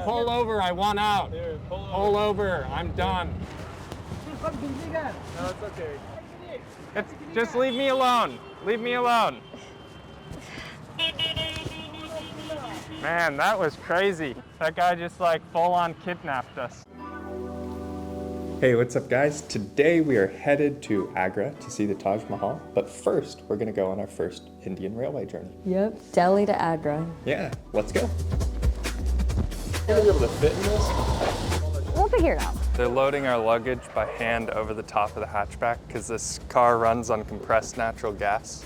pull over. I want out. Here, pull over. I'm done. No, it's okay. Just leave me alone. Leave me alone. Man, that was crazy. That guy just like full on kidnapped us. Hey, what's up guys? Today we are headed to Agra to see the Taj Mahal, but first we're gonna go on our first Indian railway journey. Yep, Delhi to Agra. Yeah, let's go. You're gonna be able to fit in this? We'll figure it out. They're loading our luggage by hand over the top of the hatchback because this car runs on compressed natural gas.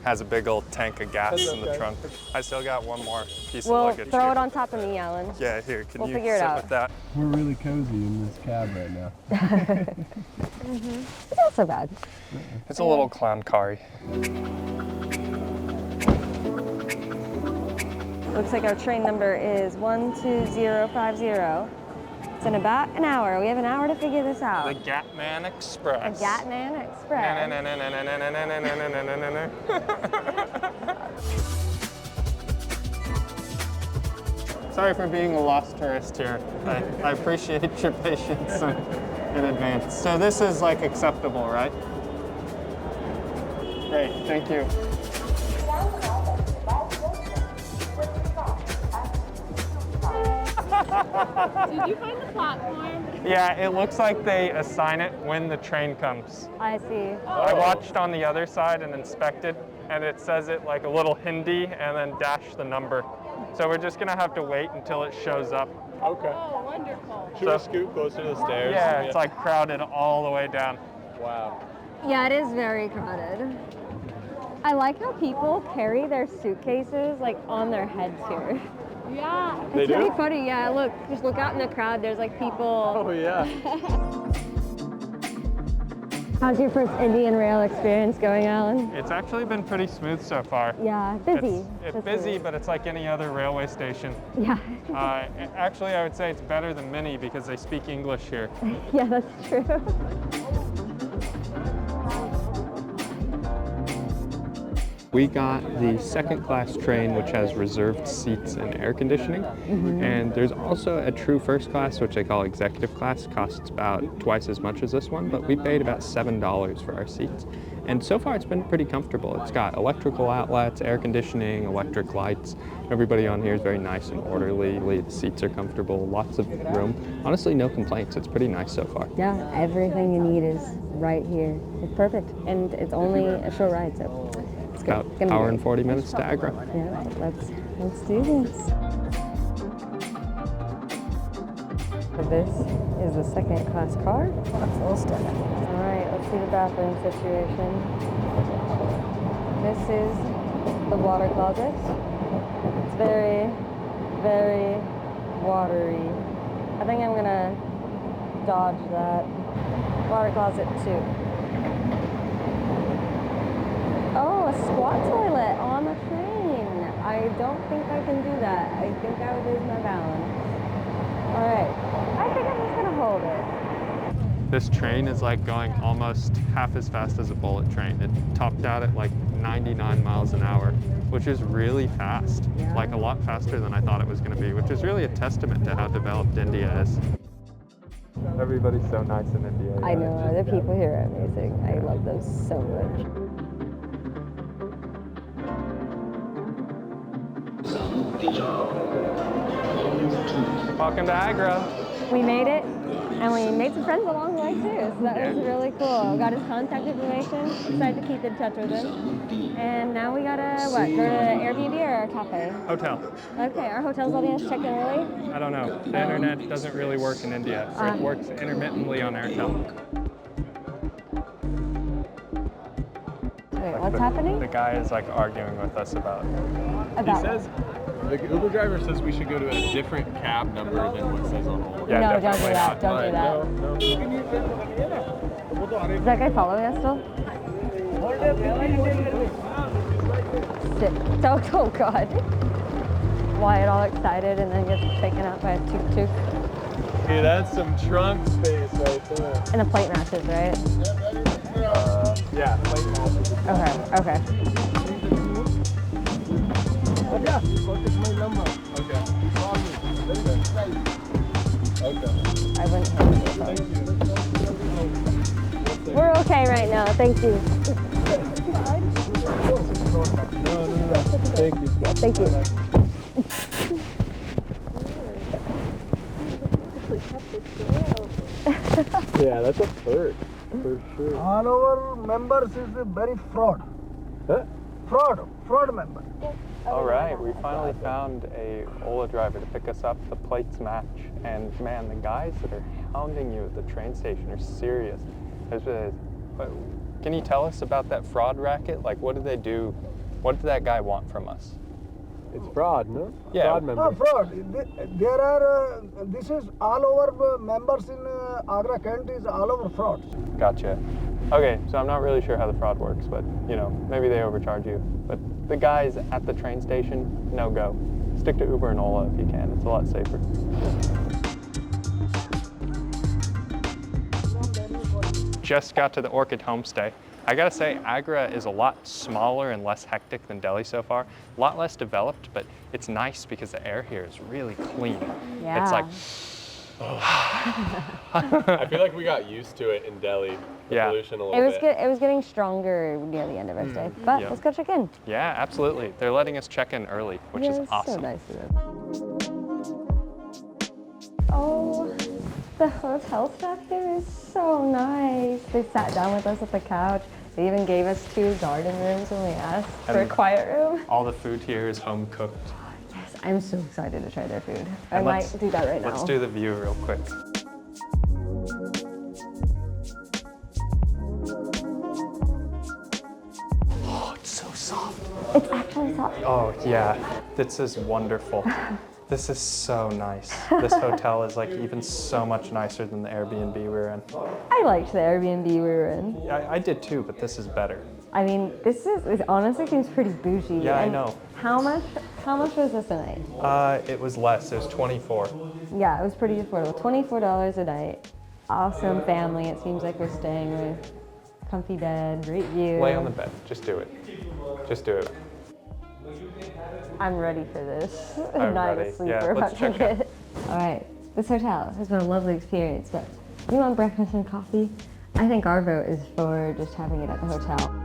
Has a big old tank of gas in the trunk. I still got one more piece of luggage. We'll throw here. it on top of me, Alan. Yeah, here, can you figure it sit out. with that? We're really cozy in this cab right now. It's not so bad. It's a little clown car-y. Looks like our train number is 12050. It's in about an hour. We have an hour to figure this out. The Gatimaan Express. The Gatimaan Express. Sorry for being a lost tourist here. I appreciate your patience in advance. So this is like acceptable, right? Great, thank you. Did you find the platform? Yeah, it looks like they assign it when the train comes. I see. I watched on the other side and inspected, and it says it like a little Hindi and then dash the number. So we're just gonna have to wait until it shows up. Okay. Oh, wonderful. Should we scoot closer to the stairs? Yeah, it's like crowded all the way down. Wow. Yeah, it is very crowded. I like how people carry their suitcases like on their heads here. Yeah, They it's do? pretty funny. Yeah, look, just look out in the crowd. There's like people. Oh yeah. How's your first Indian rail experience going, Alan? It's actually been pretty smooth so far. Yeah, busy. It's That's busy, good. but it's like any other railway station. Yeah. Actually, I would say it's better than many because they speak English here. Yeah, that's true. We got the second class train, which has reserved seats and air conditioning. And there's also a true first class, which they call executive class, costs about twice as much as this one, but we paid about $7 for our seats. And so far it's been pretty comfortable. It's got electrical outlets, air conditioning, electric lights. Everybody on here is very nice and orderly. The seats are comfortable, lots of room. Honestly, no complaints. It's pretty nice so far. Yeah, everything you need is right here. It's perfect, and it's only a short ride, so. It's About an hour and 40 minutes to Agra. Yeah, let's do this. This is the second class car. All right, let's see the bathroom situation. This is the water closet. It's very, very watery. I think I'm gonna dodge that. Water closet 2. Oh, a squat toilet on the train. I don't think I can do that. I think I would lose my balance. All right, I think I'm just gonna hold it. This train is like going almost half as fast as a bullet train. It topped out at like 99 miles an hour, which is really fast. Yeah. Like a lot faster than I thought it was gonna be, which is really a testament to how developed India is. Everybody's so nice in India. I know, the people here are amazing. I love them so much. Welcome to Agra. We made it, and we made some friends along the way too, so that was really cool. Got his contact information, decided to keep in touch with him. And now we gotta, what, go to Airbnb or a cafe? Hotel. Okay, our hotel's letting us check in early? I don't know. The internet doesn't really work in India, so it works intermittently on Airtel. Wait, what's happening? The guy is like arguing with us about. He says, the Uber driver says we should go to a different cab number than what says on hold. Yeah, No, don't do definitely that. not. Don't do that. Is that guy following us still? Sick. Oh God. Wyatt all excited and then gets taken out by a tuk-tuk. Hey, that's some trunk space right there. And the plate matches, right? Yeah, plate matches. Okay. Contact my number. Okay. Call me. Right. Okay. I wouldn't have Thank you. We're okay right now, thank you. No. Thank you. Thank you. Yeah, that's a perk for sure. All our members is very fraud. Huh? Fraud member. All right, we finally found a Ola driver to pick us up. The plates match, and man, the guys that are hounding you at the train station are serious. Can you tell us about that fraud racket? Like, what did they do? What did that guy want from us? It's fraud, no? Yeah. Fraud member. Fraud. There are, this is all over members in Agra Kent is all over frauds. Gotcha. Okay, so I'm not really sure how the fraud works, but you know, maybe they overcharge you. But the guys at the train station, no go. Stick to Uber and Ola if you can. It's a lot safer. Just got to the Orchid Homestay. I gotta say, Agra is a lot smaller and less hectic than Delhi so far. A lot less developed, but it's nice because the air here is really clean. Yeah. It's like, I feel like we got used to it in Delhi. The Yeah. pollution a It little was bit. good. It was getting stronger near the end of our stay. But Yeah. let's go check in. yeah, absolutely. They're letting us check in early, which Yeah, is it's awesome. so nice of them. Oh, the hotel staff here is so nice. They sat down with us at the couch. They even gave us 2 garden rooms when we asked for a And- quiet room. All the food here is home cooked. Yes, I'm so excited to try their food. I And might do that right now. Let's do the view real quick. Oh, it's so soft. It's actually soft. Oh, yeah. This is wonderful. This is so nice. This hotel is like even so much nicer than the Airbnb we were in. I liked the Airbnb we were in. I did too, but this is better. I mean, it honestly seems pretty bougie. Yeah, I And know. How much was this a night? It was less. It was 24. Yeah, it was pretty affordable. $24 a night. Awesome family. It seems like we're staying with comfy bed, great view. Lay on the bed. Just do it. Just do it. I'm ready for this. I'm Not ready. a sleeper. Yeah, let's about to check out. get- All right, this hotel has been a lovely experience, but we want breakfast and coffee. I think our vote is for just having it at the hotel.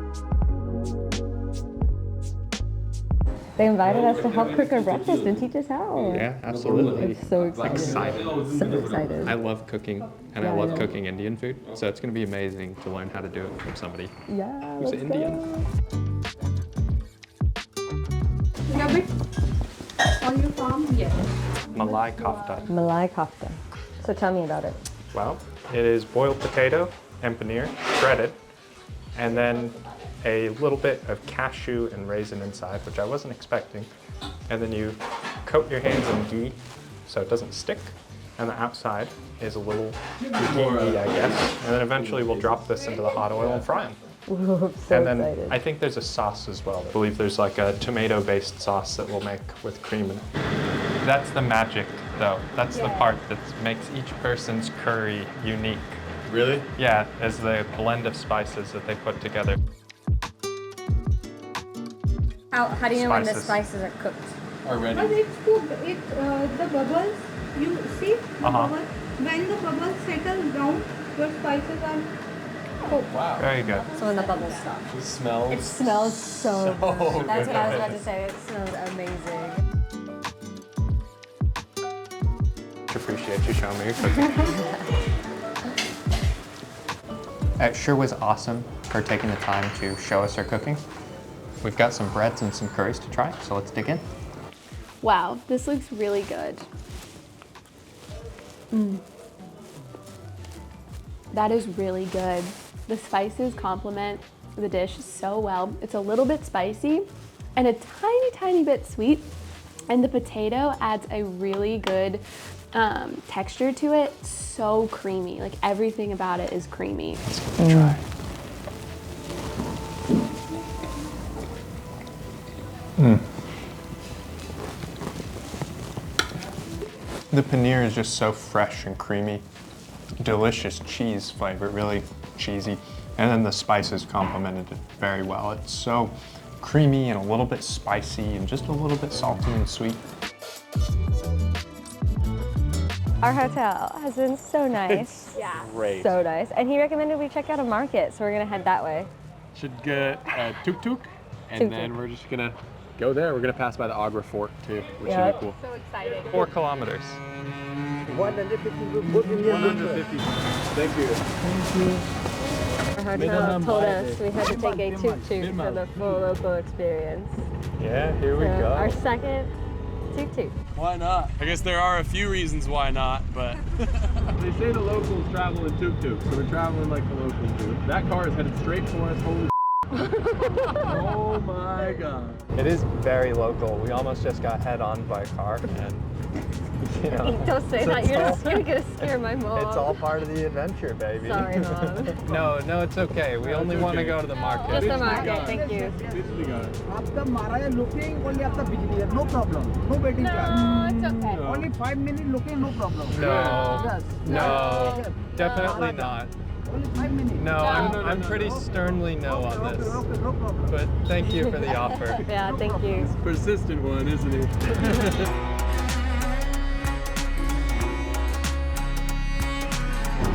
They invited us to help cook our breakfast and teach us how. Yeah, absolutely. I'm so excited. Excited. So excited. I love cooking, and Yeah, I I love know. cooking Indian food, so it's going to be amazing to learn how to do it from somebody Yeah, who's let's Indian. go. On your farm? Yes. Malai kofta. Malai kofta. So tell me about it. Well, it is boiled potato and paneer, shredded, and then a little bit of cashew and raisin inside, which I wasn't expecting. And then you coat your hands in ghee so it doesn't stick. And the outside is a little ghee, I guess. And then eventually we'll drop this into the hot oil and fry them. Ooh, I'm so And then excited. I think there's a sauce as well. I believe there's like a tomato-based sauce that we'll make with cream in it. That's the magic, though. That's the part that makes each person's curry unique. Really? Yeah, as the blend of spices that they put together. How do you know when the Spices. spices are cooked? Already? But it's cooked. The bubbles, you see the Uh-huh. bubbles. When the bubbles settle down, your spices are Wow. Very good. So when the bubbles stop. It smells. It smells so good. That's what I was good. about to say. It smells amazing. Appreciate you showing me your cooking. It sure was awesome for taking the time to show us our cooking. We've got some breads and some curries to try, so let's dig in. Wow, this looks really good. That is really good. The spices complement the dish so well. It's a little bit spicy and a tiny, tiny bit sweet. And the potato adds a really good texture to it. So creamy, like everything about it is creamy. Let's give it a try. The paneer is just so fresh and creamy. Delicious cheese flavor, really cheesy. And then the spices complemented it very well. It's so creamy and a little bit spicy and just a little bit salty and sweet. Our hotel has been so nice. Yeah. Great. So nice. And he recommended we check out a market, so we're gonna head that way. Should get a tuk-tuk, and Tuk-tuk. then we're just gonna go there. We're gonna pass by the Agra Fort too, which Yeah. should be cool. So exciting. 4 kilometers. 150. Thank you. Our hotel told us we had to take a tuk-tuk for the full local experience. Yeah, here we So go. our second tuk-tuk. Why not? I guess there are a few reasons why not, but they say the locals travel in tuk-tuk, so we're traveling like the locals do. That car is headed straight for us. Holy oh my god. It is very local. We almost just got head on by a car, and you know. Don't say that, you're gonna scare my mom. It's all part of the adventure, baby. Sorry, Mom. No, it's okay. We only want to go to the market. Just the market, thank you. After Maraya looking, only after Bijli, no problem. No waiting charge. No, it's okay. Only 5 minutes looking, no problem. No. Yes. No, Yes. definitely not. Only 5 minutes. No, I'm pretty sternly no on this. Okay, no problem. But thank you for the offer. Yeah, thank you. Persistent one, isn't it?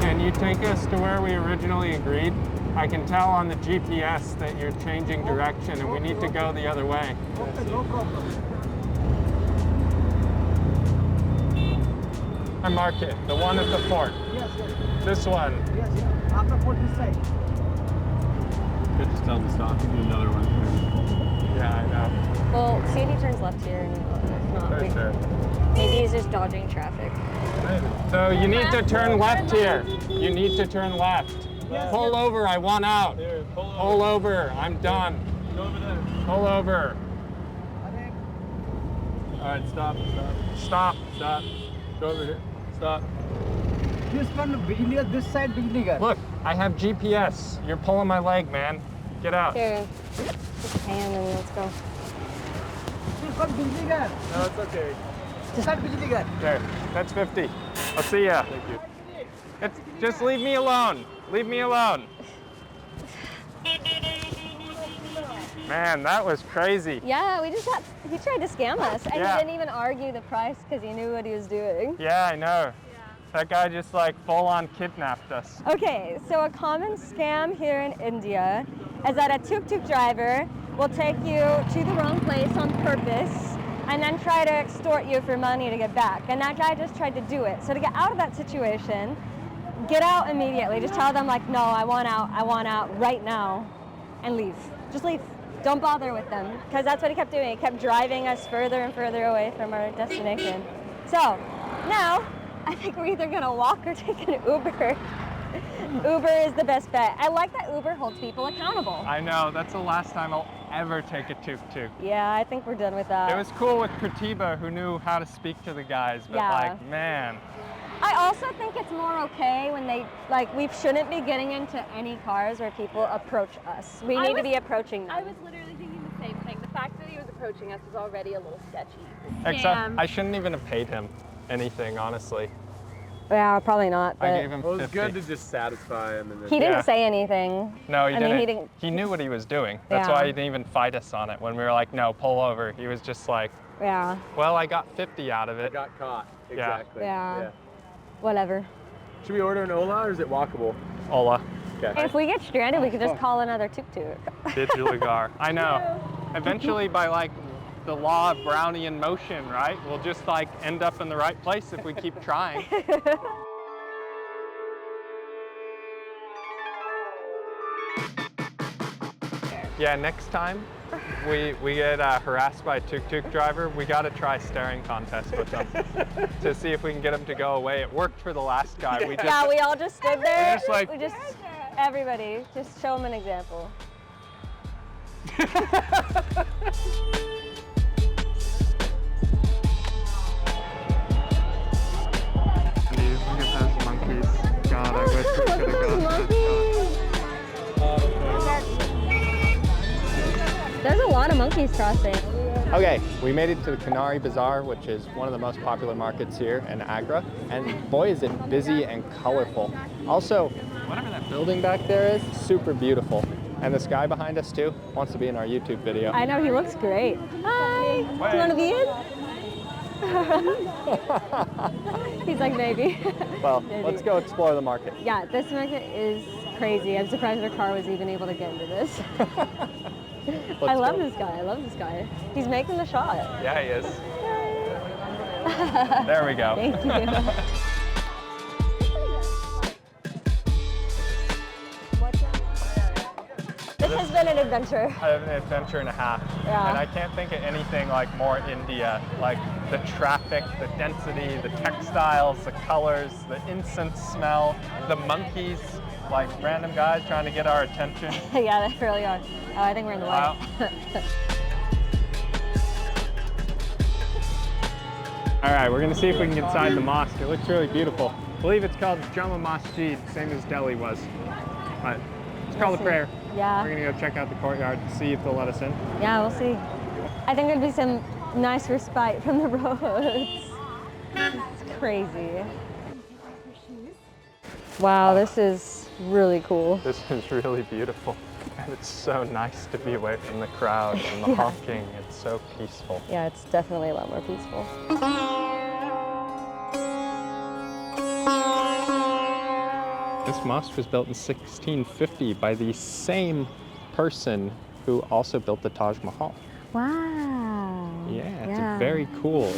Can you take us to where we originally agreed? I can tell on the GPS that you're changing direction and we need to go the other way. Okay, no problem. Our market, the one at the fort. Yes. This one. Yes. After for this side. Could just tell them to stop and do another one. Yeah, I know. Well, see if he turns left here and if not, For sure. maybe he's just dodging traffic. So you need to turn left here. You need to turn left. Pull over, I want out. Here, Pull over, I'm done. Go over there. Pull over. Alright, stop. Go over here. Stop. This one Bijli, this side Bijli ghar. Look, I have GPS. You're pulling my leg, man. Get out. Here, just hand and let's go. This one Bijli ghar. No, it's okay. This side Bijli ghar. There, that's 50. I'll see ya. Thank you. Just leave me alone. Leave me alone. Man, that was crazy. Yeah, he tried to scam us and Yeah. he didn't even argue the price because he knew what he was doing. Yeah, I know. That guy just like full on kidnapped us. Okay, so a common scam here in India is that a tuk-tuk driver will take you to the wrong place on purpose and then try to extort you for money to get back. And that guy just tried to do it. So to get out of that situation, get out immediately. Just tell them like, no, I want out right now, and leave. Just leave. Don't bother with them, because that's what he kept doing. He kept driving us further and further away from our destination. So now, I think we're either gonna walk or take an Uber. Uber is the best bet. I like that Uber holds people accountable. I know, that's the last time I'll ever take a tuk-tuk. Yeah, I think we're done with that. It was cool with Pratibha, who knew how to speak to the guys, but Yeah. like, man. I also think it's more okay when we shouldn't be getting into any cars where people approach us. We need to be approaching them. I was literally thinking the same thing. The fact that he was approaching us was already a little sketchy. Except I shouldn't even have paid him anything, honestly. Yeah, probably not, I but gave him Well, it's 50. good to just satisfy him. And then he didn't Yeah. say anything. No, he I mean, didn't. he didn't- He knew what he was doing. That's Yeah. why he didn't even fight us on it. When we were like, no, pull over. He was just like, Yeah, well, I got 50 out of I it. got caught. Yeah. Exactly. Yeah. whatever. Should we order an Ola or is it walkable? Ola. Okay. If we get stranded, we could just call another tuk-tuk. Digilugar. I know. Eventually, by like the law of Brownian motion, right? We'll just like end up in the right place if we keep trying. Yeah, next time we get harassed by a tuk-tuk driver, we got to try staring contest with them to see if we can get them to go away. It worked for the last guy. We just, Yeah, we all just stood there. just like- Everybody, just show them an example. Dude, look at those monkeys. God, I wish we could have gotten that. There's a lot of monkeys crossing. Okay, we made it to the Kinari Bazaar, which is one of the most popular markets here in Agra. And boy, is it busy and colorful. Also, whatever that building back there is, super beautiful. And this guy behind us too wants to be in our YouTube video. I know, he looks great. Hi, do you want to be in? He's like, maybe. Well, Maybe. let's go explore the market. Yeah, this market is crazy. I'm surprised our car was even able to get into this. I love this guy. I love this guy. He's making the shot. Yeah, he is. There we go. Thank you. This has been an adventure. An adventure and a half. Yeah. And I can't think of anything like more India, like the traffic, the density, the textiles, the colors, the incense smell, the monkeys, like random guys trying to get our attention. Yeah, they really are. Oh, I think we're in the way. Wow. All right, we're gonna see if we can get inside the mosque. It looks really beautiful. I believe it's called Jama Masjid, same as Delhi was. But it's called a prayer. Yeah. We're gonna go check out the courtyard to see if they'll let us in. Yeah, we'll see. I think there'd be some nice respite from the roads. It's crazy. Wow, this is really cool. This is really beautiful. And it's so nice to be away from the crowd and the honking. It's so peaceful. Yeah, it's definitely a lot more peaceful. This mosque was built in 1650 by the same person who also built the Taj Mahal. Wow. Yeah, it's very cool.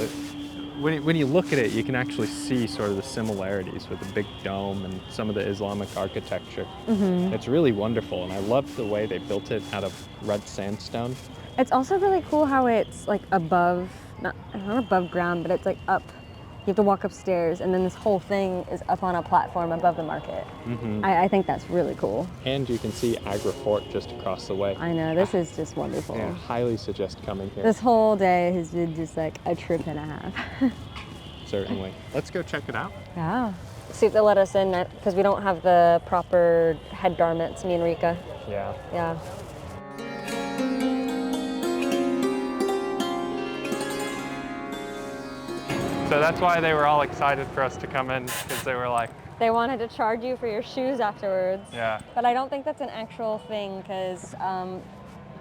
When you look at it, you can actually see sort of the similarities with the big dome and some of the Islamic architecture. It's really wonderful, and I love the way they built it out of red sandstone. It's also really cool how it's like above, not above ground, but it's like up. You have to walk upstairs, and then this whole thing is up on a platform above the market. I think that's really cool. And you can see Agra Fort just across the way. I know, this is just wonderful. Yeah, highly suggest coming here. This whole day has been just like a trip and a half. Certainly. Let's go check it out. Yeah. See if they'll let us in, because we don't have the proper head garments, me and Rika. Yeah. Yeah. So that's why they were all excited for us to come in, because they were like... They wanted to charge you for your shoes afterwards. Yeah. But I don't think that's an actual thing, because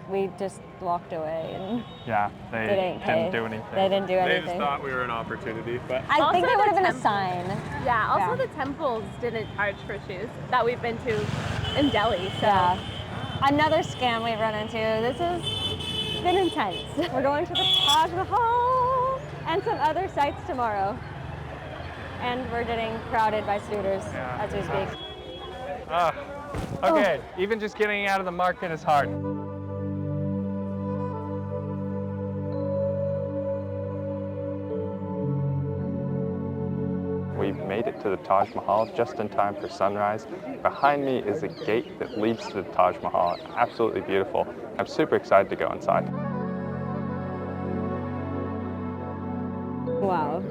we just walked away and Yeah, they didn't do anything. They didn't do They anything. just thought we were an opportunity, but I think there would have been a sign. Yeah, also Yeah. the temples didn't charge for shoes that we've been to in Delhi, so. Yeah. Another scam we've run into. This has been intense. We're going to the Taj Mahal and some other sites tomorrow. And we're getting crowded by scooters as we speak. Okay, even just getting out of the market is hard. We've made it to the Taj Mahal just in time for sunrise. Behind me is a gate that leads to the Taj Mahal. Absolutely beautiful. I'm super excited to go inside. Wow.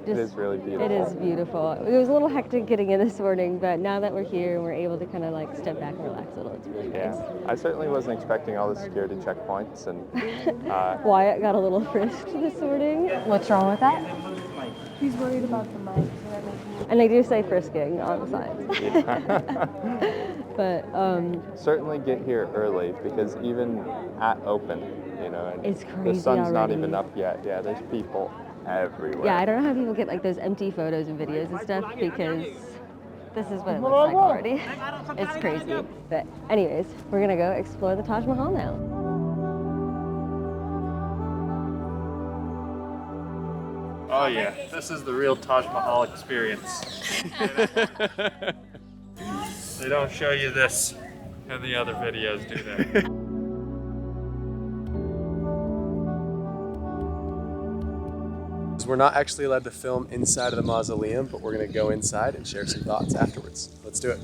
It is really beautiful. It is beautiful. It was a little hectic getting in this morning, but now that we're here and we're able to kind of like step back and relax a little, it's really nice. I certainly wasn't expecting all the security checkpoints, and Wyatt got a little frisked this morning. What's wrong with that? He's worried about the mic. And they do say frisking on the signs. But certainly get here early, because even at open, you know, and it's crazy the sun's not already. even up yet. Yeah, there's people everywhere. yeah, I don't know how people get like those empty photos and videos and stuff, because this is what it looks like already. It's crazy. But anyways, we're gonna go explore the Taj Mahal now. Oh yeah, this is the real Taj Mahal experience. They don't show you this in the other videos, do they? we're not actually allowed to film inside of the mausoleum, but we're gonna go inside and share some thoughts afterwards. Let's do it.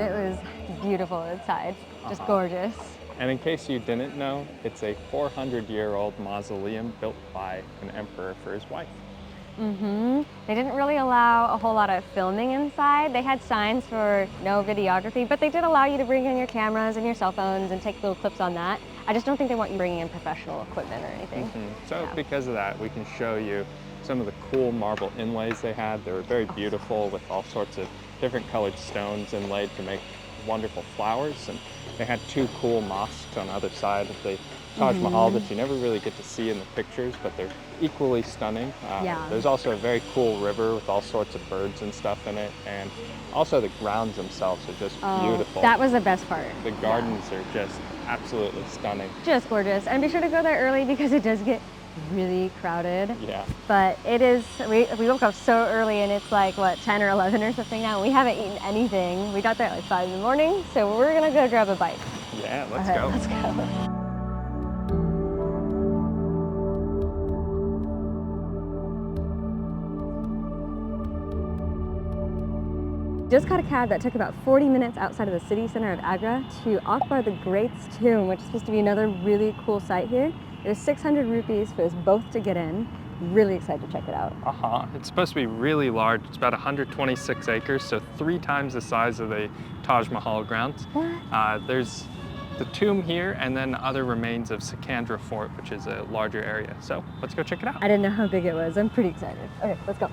It was beautiful inside, just gorgeous. And in case you didn't know, it's a 400-year-old mausoleum built by an emperor for his wife. They didn't really allow a whole lot of filming inside. They had signs for no videography, but they did allow you to bring in your cameras and your cell phones and take little clips on that. I just don't think they want you bringing in professional equipment or anything. So because of that, we can show you some of the cool marble inlays they had. They were very beautiful with all sorts of different colored stones inlaid to make wonderful flowers, and they had 2 cool mosques on either side of the Taj Mahal that you never really get to see in the pictures, but they're equally stunning. There's also a very cool river with all sorts of birds and stuff in it, and also the grounds themselves are just beautiful. That was the best part. The gardens are just absolutely stunning. Just gorgeous. And be sure to go there early because it does get really crowded. Yeah. But it is, we woke up so early and it's like, what, 10 or 11 or something now. We haven't eaten anything. We got there at like 5 in the morning, so we're gonna go grab a bite. Yeah, let's Okay, go. let's go. Just caught a cab that took about 40 minutes outside of the city center of Agra to Akbar the Great's tomb, which is supposed to be another really cool site here. It was 600 rupees for us both to get in. Really excited to check it out. It's supposed to be really large. It's about 126 acres, so 3 times the size of the Taj Mahal grounds. What? There's the tomb here, and then other remains of Sikh Fort, which is a larger area. So let's go check it out. I didn't know how big it was. I'm pretty excited. Okay, let's go.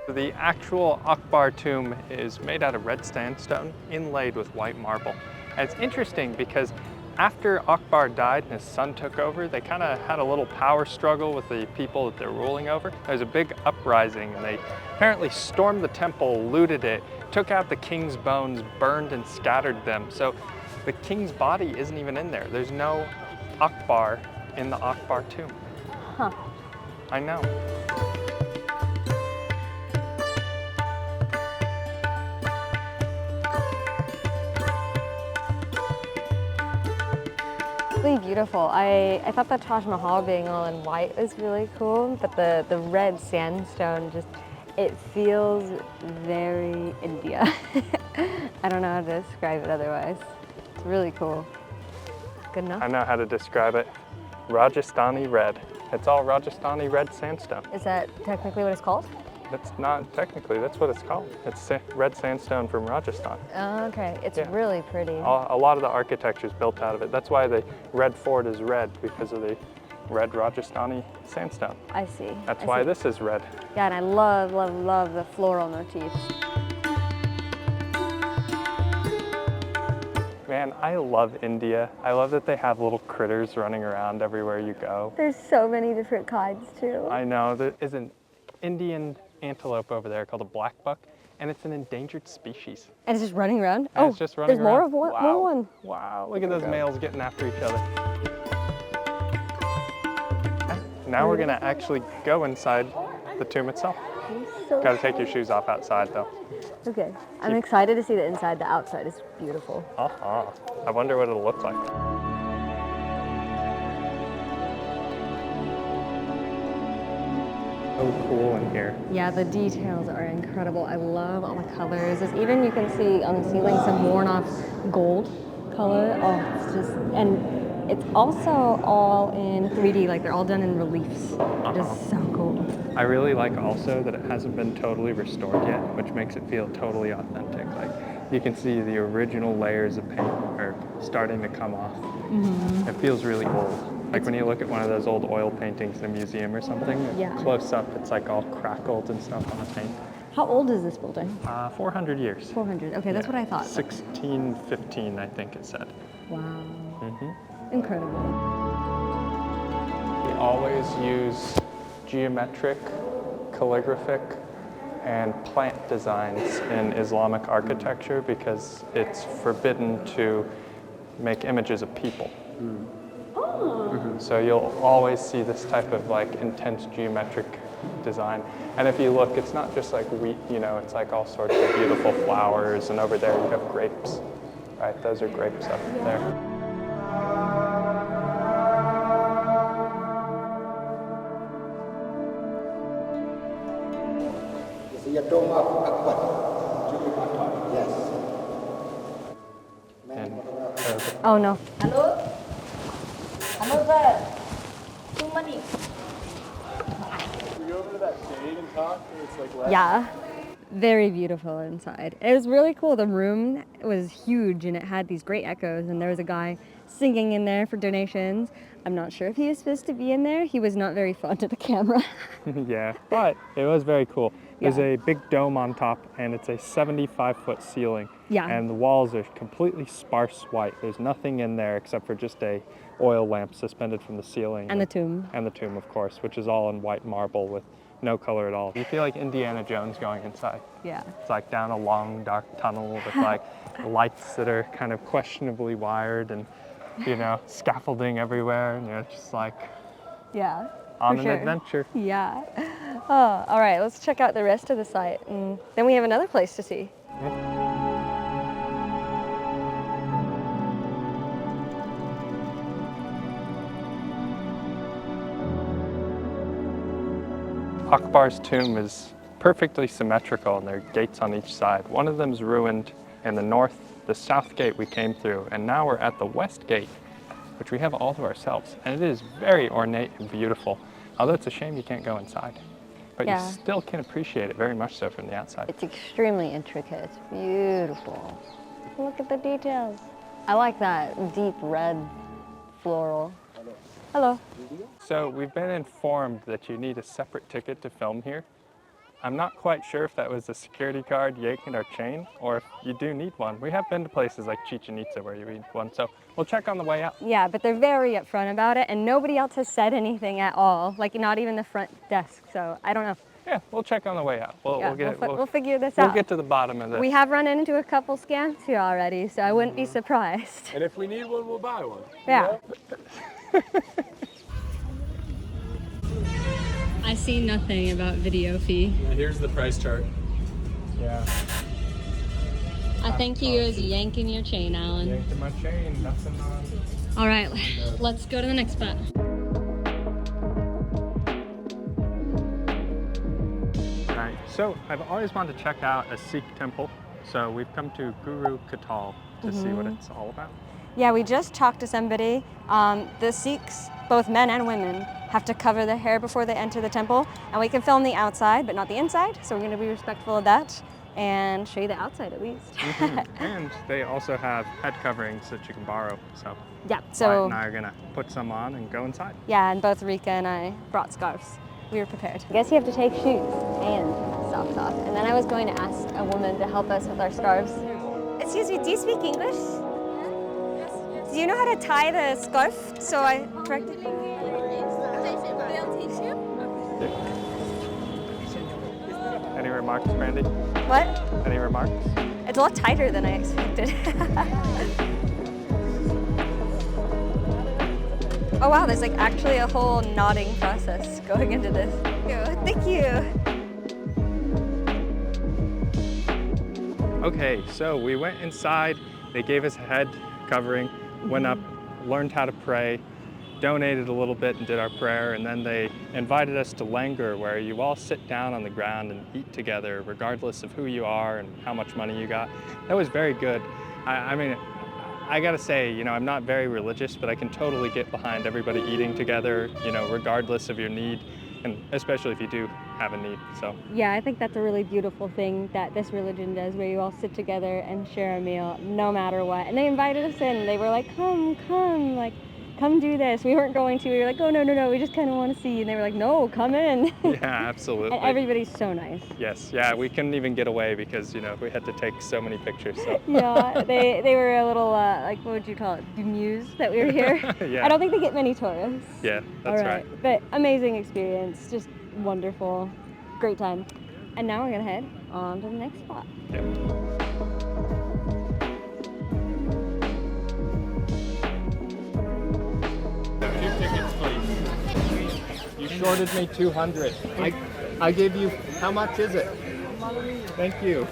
The actual Akbar tomb is made out of red sandstone inlaid with white marble. And it's interesting because after Akbar died and his son took over, they kind of had a little power struggle with the people that they're ruling over. There's a big uprising and they apparently stormed the temple, looted it, took out the king's bones, burned and scattered them. So the king's body isn't even in there. There's no Akbar in the Akbar tomb. Huh. I know. Really beautiful. I thought the Taj Mahal being all in white was really cool, but the red sandstone just, it feels very India. I don't know how to describe it otherwise. It's really cool. Good enough? I know how to describe it. Rajasthani red. It's all Rajasthani red sandstone. Is that technically what it's called? That's not technically, that's what it's called. It's red sandstone from Rajasthan. Oh, okay. It's Yeah. really pretty. A lot of the architecture is built out of it. That's why the Red Fort is red, because of the red Rajasthani sandstone. I see. That's I why see. this is red. Yeah, and I love, love, love the floral motifs. Man, I love India. I love that they have little critters running around everywhere you go. There's so many different kinds too. I know, there is an Indian antelope over there called a black buck, and it's an endangered species. And it's just running around? And Oh, it's just running there's more around. of one. Wow. More one. Wow, look at those males getting after each other. Now we're gonna actually go inside the tomb itself. So Gotta take your shoes off outside though. okay. I'm excited to see the inside. The outside is beautiful. I wonder what it'll look like. So cool in here. Yeah, the details are incredible. I love all the colors. There's even, you can see on the ceiling some worn off gold color. Oh, it's just, and it's also all in 3D, like they're all done in reliefs. Just so cool. I really like also that it hasn't been totally restored yet, which makes it feel totally authentic. Like you can see the original layers of paint are starting to come off. It feels really old. Like when you look at one of those old oil paintings in a museum or something, Yeah. close up it's like all crackled and stuff on the paint. How old is this building? 400 years. 400. Okay, that's what I thought. 1615, I think it said. Wow. Incredible. We always use geometric, calligraphic, and plant designs in Islamic architecture because it's forbidden to make images of people. So you'll always see this type of like intense geometric design. And if you look, it's not just like wheat, you know, it's like all sorts of beautiful flowers, and over there you have grapes, right? Those are grapes up there. This is a dome of Akbar. Yes. And Oh no. Hello? Hello, sir. Too many. We go over to that shade and talk, or it's like left? Yeah. Very beautiful inside. It was really cool. The room was huge and it had these great echoes, and there was a guy singing in there for donations. I'm not sure if he was supposed to be in there. He was not very fond of the camera. yeah, but it was very cool. There's Yeah. a big dome on top, and it's a 75-foot ceiling. Yeah. And the walls are completely sparse white. There's nothing in there except for just a oil lamp suspended from the ceiling. And the tomb. And the tomb, of course, which is all in white marble with no color at all. You feel like Indiana Jones going inside. Yeah. It's like down a long, dark tunnel with like lights that are kind of questionably wired and, you know, scaffolding everywhere. And you're just like Yeah. on for an sure. adventure. Yeah. Oh, all right, let's check out the rest of the site. And then we have another place to see. Akbar's tomb is perfectly symmetrical and there are gates on each side. One of them's ruined in the north, the south gate we came through, and now we're at the west gate, which we have all to ourselves. And it is very ornate and beautiful, although it's a shame you can't go inside. But Yeah. you still can appreciate it very much so from the outside. It's extremely intricate. It's beautiful. Look at the details. I like that deep red floral. Hello. So we've been informed that you need a separate ticket to film here. I'm not quite sure if that was a security card yanking our chain or if you do need one. We have been to places like Chichen Itza where you need one, so we'll check on the way out. Yeah, but they're very upfront about it, and nobody else has said anything at all. Like, not even the front desk. So I don't know. Yeah, we'll check on the way out. Yeah, We'll we'll figure this we'll out. get to the bottom of this. We have run into a couple scams here already, so I wouldn't be surprised. And if we need one, we'll buy one. Yeah. I see nothing about video fee. And here's the price chart. Yeah, I think you is yanking your chain, Alan. yanking my chain, nothing on. All right, let's go to the next spot. Alright, so I've always wanted to check out a Sikh temple, so we've come to Guru Katal to see what it's all about. Yeah, we just talked to somebody. The Sikhs, both men and women, have to cover their hair before they enter the temple, and we can film the outside, but not the inside, so we're going to be respectful of that and show you the outside at least. And they also have head coverings that you can borrow, so Yeah, Wyatt so and I are gonna put some on and go inside. yeah, and both Rika and I brought scarves. We were prepared. I guess you have to take shoes and socks off. And then I was going to ask a woman to help us with our scarves. Excuse me, do you speak English? Do you know how to tie the scarf? So I corrected. Any remarks, Brandi? What? Any remarks? It's a lot tighter than I expected. Oh wow, there's like actually a whole knotting process going into this. Thank you. Okay, so we went inside, they gave us a head covering, went up, learned how to pray, donated a little bit and did our prayer, and then they invited us to Langar, where you all sit down on the ground and eat together, regardless of who you are and how much money you got. That was very good. I mean, I gotta say, you know, I'm not very religious, but I can totally get behind everybody eating together, you know, regardless of your need, and especially if you do have a need, so. Yeah, I think that's a really beautiful thing that this religion does, where you all sit together and share a meal no matter what. And they invited us in. They were like, come, like, come do this. We weren't going to. We were like, oh, no, we just kind of want to see. And they were like, no, come in. Yeah, absolutely. And everybody's so nice. Yes, yeah, we couldn't even get away because, you know, we had to take so many pictures, so. Yeah, they were a little, like, what would you call it, bemused that we were here. Yeah. I don't think they get many tourists. Yeah, that's right. But amazing experience, just wonderful, great time. And now we're gonna head on to the next spot. Yeah. Two tickets, please. You shorted me 200. I gave you, how much is it? Thank you.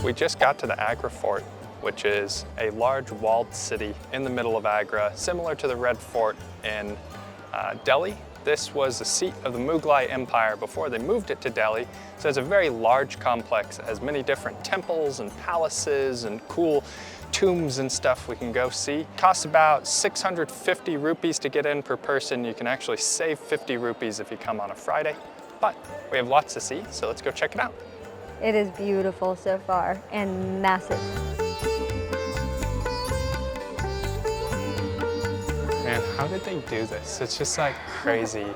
We just got to the Agra Fort, which is a large walled city in the middle of Agra, similar to the Red Fort in Delhi. This was the seat of the Mughlai Empire before they moved it to Delhi. So it's a very large complex. It has many different temples and palaces and cool tombs and stuff we can go see. Costs about 650 rupees to get in per person. You can actually save 50 rupees if you come on a Friday. But we have lots to see, so let's go check it out. It is beautiful so far and massive. Man, how did they do this? It's just like crazy.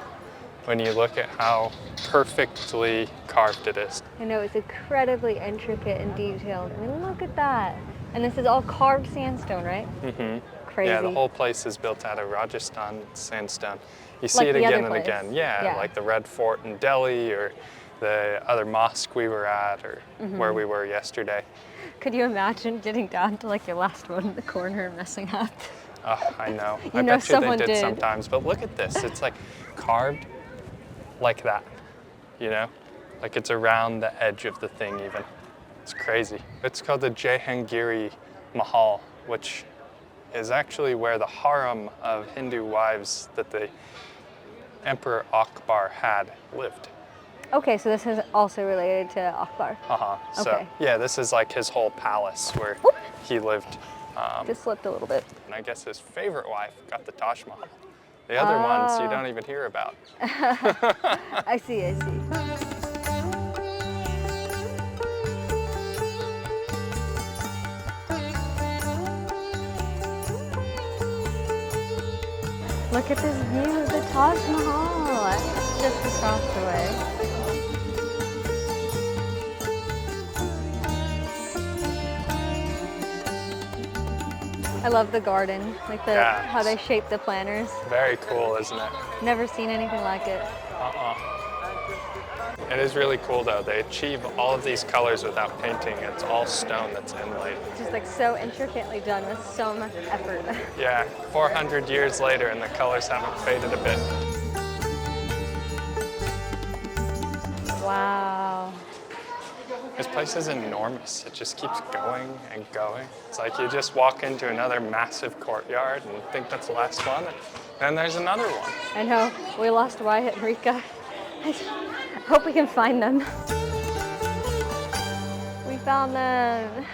when you look at how perfectly carved it is. I know, it's incredibly intricate and detailed. I mean, look at that. And this is all carved sandstone, right? Mm-hmm. Crazy. Yeah, the whole place is built out of Rajasthan sandstone. You see Like it the other again and place. again. Yeah, Yeah. like the Red Fort in Delhi, or the other mosque we were at, or where we were yesterday. Could you imagine getting down to like your last one in the corner and messing up? Oh, I know. You I know bet you they someone did did. sometimes. But look at this. It's like carved like that, you know? Like it's around the edge of the thing even. It's crazy. It's called the Jehangiri Mahal, which is actually where the harem of Hindu wives that the Emperor Akbar had lived. Okay, so this is also related to Akbar. So, Okay. yeah, this is like his whole palace where Oop. he lived. Just slipped a little bit. And I guess his favorite wife got the Taj Mahal. The other ones you Oh. don't even hear about. I see, I see. Look at this view of the Taj Mahal. It's just across the way. I love the garden, like the Yeah. how they shape the planters. Very cool, isn't it? Never seen anything like it. It is really cool though. They achieve all of these colors without painting. It's all stone that's inlaid. Just like so intricately done with so much effort. Yeah, 400 years later and the colors haven't faded a bit. Wow. This place is enormous. It just keeps going and going. It's like you just walk into another massive courtyard and think that's the last one, and then there's another one. I know, we lost Wyatt and Rika. I hope we can find them. We found them.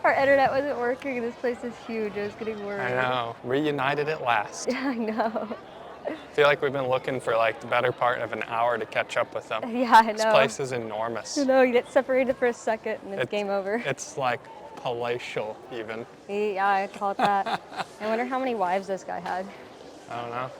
Our internet wasn't working. This place is huge. I was getting worried. I know, reunited at last. Yeah, I know. I feel like we've been looking for like the better part of an hour to catch up with them. Yeah, I know. This place is enormous. You know, you get separated for a second and it's game over. It's like palatial even. Yeah, I call it that. I wonder how many wives this guy had. I don't know.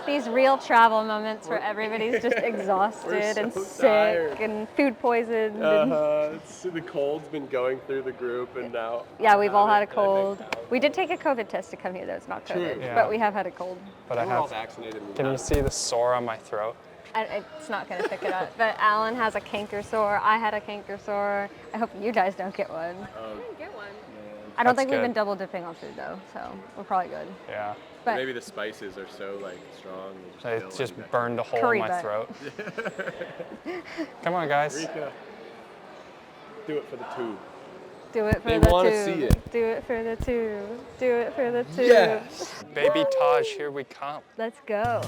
These real travel moments where everybody's just exhausted so and sick tired. and food poisoned. And, The cold's been going through the group, and now. yeah, we've all had a cold. We did take a COVID test to come here, though. It's not COVID, True. Yeah. but we have had a cold. But I We're all have. vaccinated. Can you see the sore on my throat? It's not going to pick it up. But Alan has a canker sore. I had a canker sore. I hope you guys don't get one. I didn't get one. I don't That's think we've been good. double dipping on food, though, so we're probably good. Yeah. But Maybe the spices are so like strong. It just burned a hole Curry in my butt. throat. Come on, guys. Rika, do it for the tube. do it for They the wanna two. see it. Do it for the two. Do it for the two. Yes. Baby Taj, here we come. Let's go.